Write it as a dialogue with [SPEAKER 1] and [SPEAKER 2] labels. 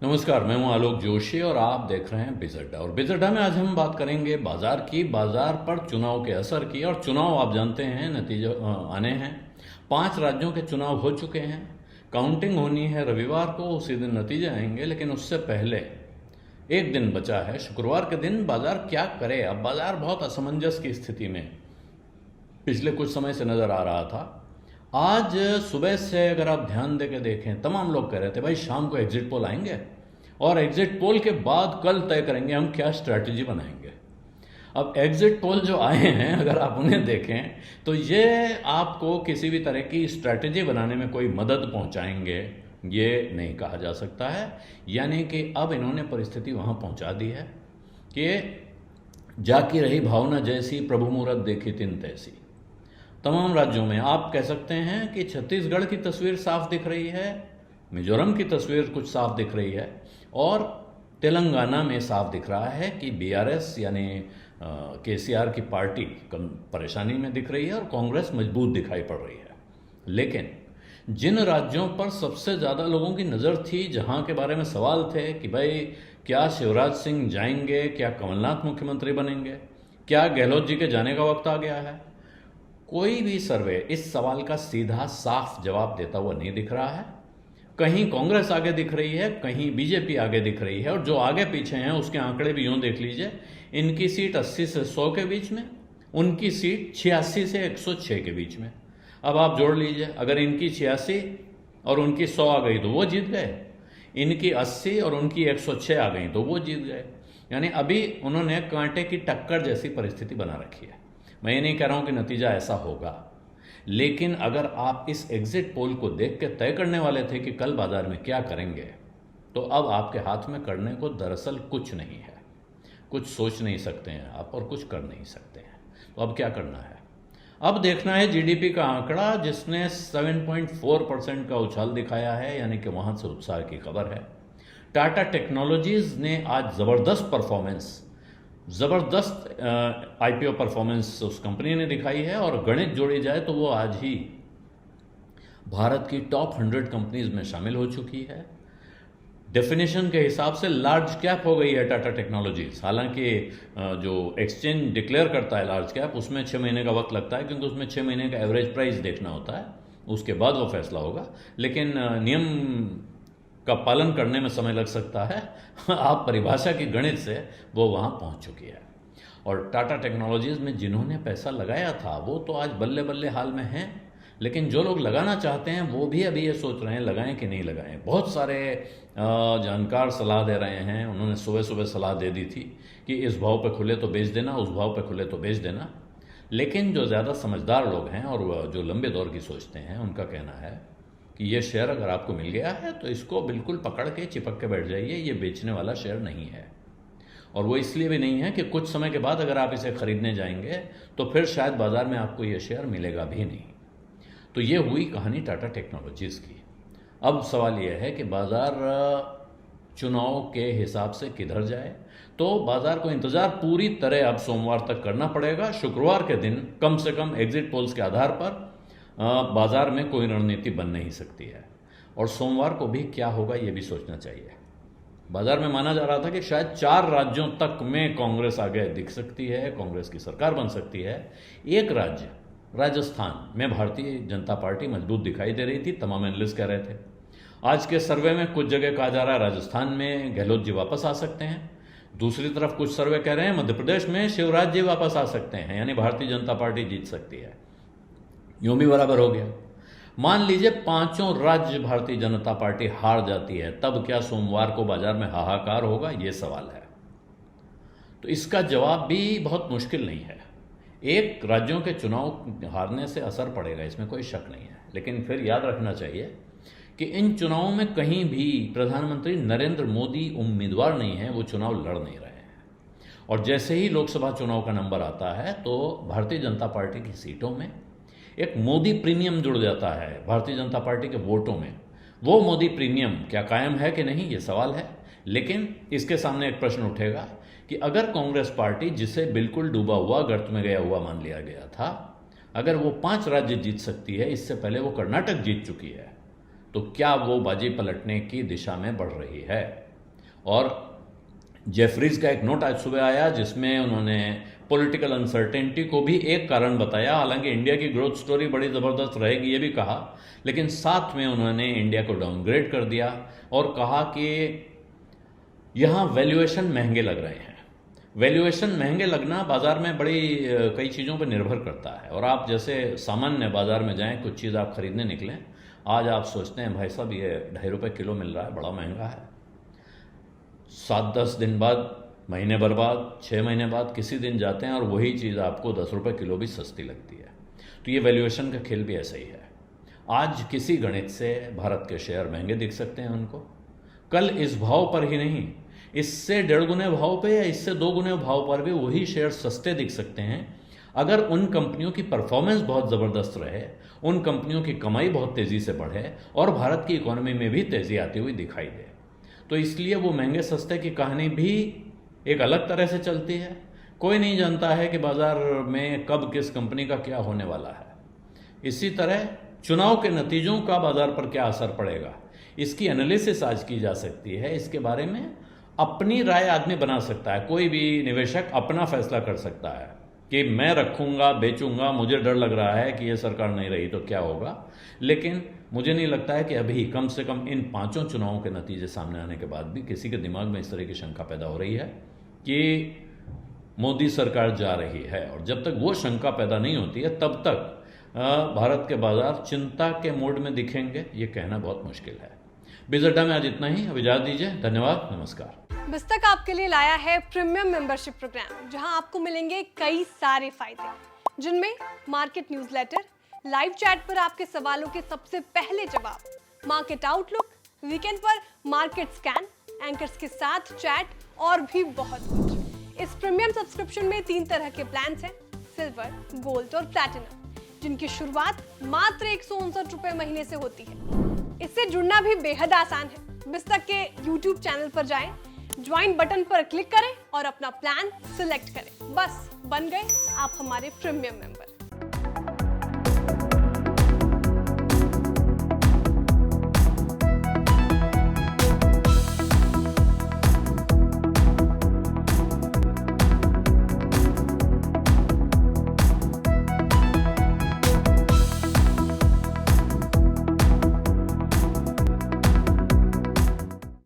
[SPEAKER 1] नमस्कार, मैं हूं आलोक जोशी और आप देख रहे हैं बिजअड्डा। और बिजअड्डा में आज हम बात करेंगे बाजार की, बाजार पर चुनाव के असर की। और चुनाव आप जानते हैं नतीजे आने हैं। 5 राज्यों के चुनाव हो चुके हैं, काउंटिंग होनी है रविवार को, उसी दिन नतीजे आएंगे। लेकिन उससे पहले एक दिन बचा है, शुक्रवार के दिन बाजार क्या करे। अब बाजार बहुत असमंजस की स्थिति में पिछले कुछ समय से नजर आ रहा था। आज सुबह से अगर आप ध्यान दे के देखें, तमाम लोग कह रहे थे भाई शाम को एग्जिट पोल आएंगे और एग्जिट पोल के बाद कल तय करेंगे हम क्या स्ट्रैटेजी बनाएंगे। अब एग्जिट पोल जो आए हैं, अगर आप उन्हें देखें तो ये आपको किसी भी तरह की स्ट्रैटेजी बनाने में कोई मदद पहुंचाएंगे ये नहीं कहा जा सकता है। यानी कि अब इन्होंने परिस्थिति वहां पहुंचा दी है कि जाकी रही भावना जैसी, प्रभु मुहूर्त देखी तिन तैसी। तमाम राज्यों में आप कह सकते हैं कि छत्तीसगढ़ की तस्वीर साफ दिख रही है, मिजोरम की तस्वीर कुछ साफ दिख रही है, और तेलंगाना में साफ दिख रहा है कि बीआरएस यानी केसीआर की पार्टी कम परेशानी में दिख रही है और कांग्रेस मजबूत दिखाई पड़ रही है। लेकिन जिन राज्यों पर सबसे ज़्यादा लोगों की नज़र थी, जहां के बारे में सवाल थे कि भाई क्या शिवराज सिंह जाएंगे, क्या कमलनाथ मुख्यमंत्री बनेंगे, क्या गहलोत जी के जाने का वक्त आ गया है, कोई भी सर्वे इस सवाल का सीधा साफ जवाब देता हुआ नहीं दिख रहा है। कहीं कांग्रेस आगे दिख रही है, कहीं बीजेपी आगे दिख रही है, और जो आगे पीछे हैं उसके आंकड़े भी यूं देख लीजिए, इनकी सीट 80 से 100 के बीच में, उनकी सीट 86 से 106 के बीच में। अब आप जोड़ लीजिए, अगर इनकी 86 और उनकी 100 आ गई तो वो जीत गए, इनकी 80 और उनकी 106 आ गई तो वो जीत गए। यानी अभी उन्होंने कांटे की टक्कर जैसी परिस्थिति बना रखी है। मैं ये नहीं कह रहा हूं कि नतीजा ऐसा होगा, लेकिन अगर आप इस एग्जिट पोल को देख के तय करने वाले थे कि कल बाजार में क्या करेंगे, तो अब आपके हाथ में करने को दरअसल कुछ नहीं है। कुछ सोच नहीं सकते हैं आप और कुछ कर नहीं सकते हैं। तो अब क्या करना है? अब देखना है जीडीपी का आंकड़ा, जिसने 7.4% का उछाल दिखाया है, यानी कि वहां से उत्साह की खबर है। टाटा टेक्नोलॉजीज ने आज जबरदस्त आईपीओ परफॉर्मेंस उस कंपनी ने दिखाई है, और गणित जोड़ी जाए तो वो आज ही भारत की टॉप 100 कंपनीज में शामिल हो चुकी है। डेफिनेशन के हिसाब से लार्ज कैप हो गई है टाटा टेक्नोलॉजीज। हालांकि जो एक्सचेंज डिक्लेयर करता है लार्ज कैप, उसमें 6 महीने का वक्त लगता है, क्योंकि उसमें 6 महीने का एवरेज प्राइस देखना होता है, उसके बाद वो फैसला होगा। लेकिन नियम का पालन करने में समय लग सकता है। आप परिभाषा की गणित से वो वहाँ पहुँच चुकी है। और टाटा टेक्नोलॉजीज में जिन्होंने पैसा लगाया था वो तो आज बल्ले बल्ले हाल में हैं, लेकिन जो लोग लगाना चाहते हैं वो भी अभी ये सोच रहे हैं लगाएं कि नहीं लगाएं। बहुत सारे जानकार सलाह दे रहे हैं। उन्होंने सुबह सुबह सलाह दे दी थी कि इस भाव पे खुले तो बेच देना, उस भाव पे खुले तो बेच देना। लेकिन जो ज़्यादा समझदार लोग हैं और जो लंबे दौर की सोचते हैं, उनका कहना है कि ये शेयर अगर आपको मिल गया है तो इसको बिल्कुल पकड़ के चिपक के बैठ जाइए, ये बेचने वाला शेयर नहीं है। और वो इसलिए भी नहीं है कि कुछ समय के बाद अगर आप इसे खरीदने जाएंगे तो फिर शायद बाजार में आपको ये शेयर मिलेगा भी नहीं। तो ये हुई कहानी टाटा टेक्नोलॉजीज की। अब सवाल यह है कि बाजार चुनाव के हिसाब से किधर जाए। तो बाजार को इंतजार पूरी तरह अब सोमवार तक करना पड़ेगा। शुक्रवार के दिन कम से कम एग्जिट पोल्स के आधार पर बाजार में कोई रणनीति बन नहीं सकती है, और सोमवार को भी क्या होगा ये भी सोचना चाहिए। बाजार में माना जा रहा था कि शायद 4 राज्यों तक में कांग्रेस आगे दिख सकती है, कांग्रेस की सरकार बन सकती है। एक राज्य राजस्थान में भारतीय जनता पार्टी मजबूत दिखाई दे रही थी, तमाम एनालिस्ट कह रहे थे। आज के सर्वे में कुछ जगह कहा जा रहा है राजस्थान में गहलोत जी वापस आ सकते हैं। दूसरी तरफ कुछ सर्वे कह रहे हैं मध्य प्रदेश में शिवराज जी वापस आ सकते हैं, यानी भारतीय जनता पार्टी जीत सकती है। यूं भी बराबर हो गया। मान लीजिए 5 राज्य भारतीय जनता पार्टी हार जाती है, तब क्या सोमवार को बाजार में हाहाकार होगा, यह सवाल है। तो इसका जवाब भी बहुत मुश्किल नहीं है। एक राज्यों के चुनाव हारने से असर पड़ेगा, इसमें कोई शक नहीं है। लेकिन फिर याद रखना चाहिए कि इन चुनावों में कहीं भी प्रधानमंत्री नरेंद्र मोदी उम्मीदवार नहीं है, वो चुनाव लड़ नहीं रहे हैं। और जैसे ही लोकसभा चुनाव का नंबर आता है तो भारतीय जनता पार्टी की सीटों में एक मोदी प्रीमियम जुड़ जाता है भारतीय जनता पार्टी के वोटों में। वो मोदी प्रीमियम क्या कायम है कि नहीं, ये सवाल है। लेकिन इसके सामने एक प्रश्न उठेगा कि अगर कांग्रेस पार्टी, जिसे बिल्कुल डूबा हुआ, गर्त में गया हुआ मान लिया गया था, अगर वो 5 राज्य जीत सकती है, इससे पहले वो कर्नाटक जीत चुकी है, तो क्या वो बाजी पलटने की दिशा में बढ़ रही है? और जेफरीज का एक नोट आज सुबह आया जिसमें उन्होंने पॉलिटिकल अनसर्टेनिटी को भी एक कारण बताया। हालांकि इंडिया की ग्रोथ स्टोरी बड़ी ज़बरदस्त रहेगी ये भी कहा, लेकिन साथ में उन्होंने इंडिया को डाउनग्रेड कर दिया और कहा कि यहाँ वैल्यूएशन महंगे लग रहे हैं। वैल्यूएशन महंगे लगना बाज़ार में बड़ी कई चीज़ों पर निर्भर करता है। और आप जैसे सामान्य बाज़ार में जाएं, कुछ चीज़ आप खरीदने निकलें, आज आप सोचते हैं भाई साहब ये 2.5 रुपये किलो मिल रहा है, बड़ा महंगा है। 7-10 दिन बाद, महीने भर बाद, 6 महीने बाद किसी दिन जाते हैं और वही चीज़ आपको 10 रुपये किलो भी सस्ती लगती है। तो ये वैल्यूएशन का खेल भी ऐसा ही है। आज किसी गणित से भारत के शेयर महंगे दिख सकते हैं उनको, कल इस भाव पर ही नहीं, इससे 1.5 गुने भाव पे या इससे 2 गुने भाव पर भी वही शेयर सस्ते दिख सकते हैं अगर उन कंपनियों की परफॉर्मेंस बहुत ज़बरदस्त रहे, उन कंपनियों की कमाई बहुत तेज़ी से बढ़े और भारत की इकोनॉमी में भी तेज़ी आती हुई दिखाई दे। तो इसलिए वो महंगे सस्ते की कहानी भी एक अलग तरह से चलती है। कोई नहीं जानता है कि बाज़ार में कब किस कंपनी का क्या होने वाला है। इसी तरह चुनाव के नतीजों का बाज़ार पर क्या असर पड़ेगा, इसकी एनालिसिस आज की जा सकती है। इसके बारे में अपनी राय आदमी बना सकता है, कोई भी निवेशक अपना फैसला कर सकता है कि मैं रखूंगा, बेचूंगा, मुझे डर लग रहा है कि ये सरकार नहीं रही तो क्या होगा। लेकिन मुझे नहीं लगता है कि अभी कम से कम इन 5 चुनावों के नतीजे सामने आने के बाद भी किसी के दिमाग में इस तरह की शंका पैदा हो रही है कि मोदी सरकार जा रही है। और जब तक वो शंका पैदा नहीं होती है तब तक भारत के बाजार चिंता के मोड में दिखेंगे, ये कहना बहुत मुश्किल है। बिजअड्डा में आज इतना ही, अब इजाजत दीजिए, धन्यवाद, नमस्कार।
[SPEAKER 2] बिस्तक आपके लिए लाया है प्रीमियम मेंबरशिप प्रोग्राम, जहां आपको मिलेंगे कई सारे फायदे, जिनमें मार्केट न्यूज़लेटर, लाइव चैट पर आपके सवालों के सबसे पहले जवाब, मार्केट आउटलुक, वीकेंड पर मार्केट स्कैन, एंकर्स के साथ चैट और भी बहुत कुछ। इस प्रीमियम सब्सक्रिप्शन में 3 तरह के प्लान हैं, सिल्वर, गोल्ड और प्लैटिनम, जिनकी शुरुआत मात्र 159 रुपए महीने से होती है। इससे जुड़ना भी बेहद आसान है। बिस्तक के YouTube चैनल पर जाएं, ज्वाइन बटन पर क्लिक करें और अपना प्लान सिलेक्ट करें। बस बन गए आप हमारे प्रीमियम मेंबर।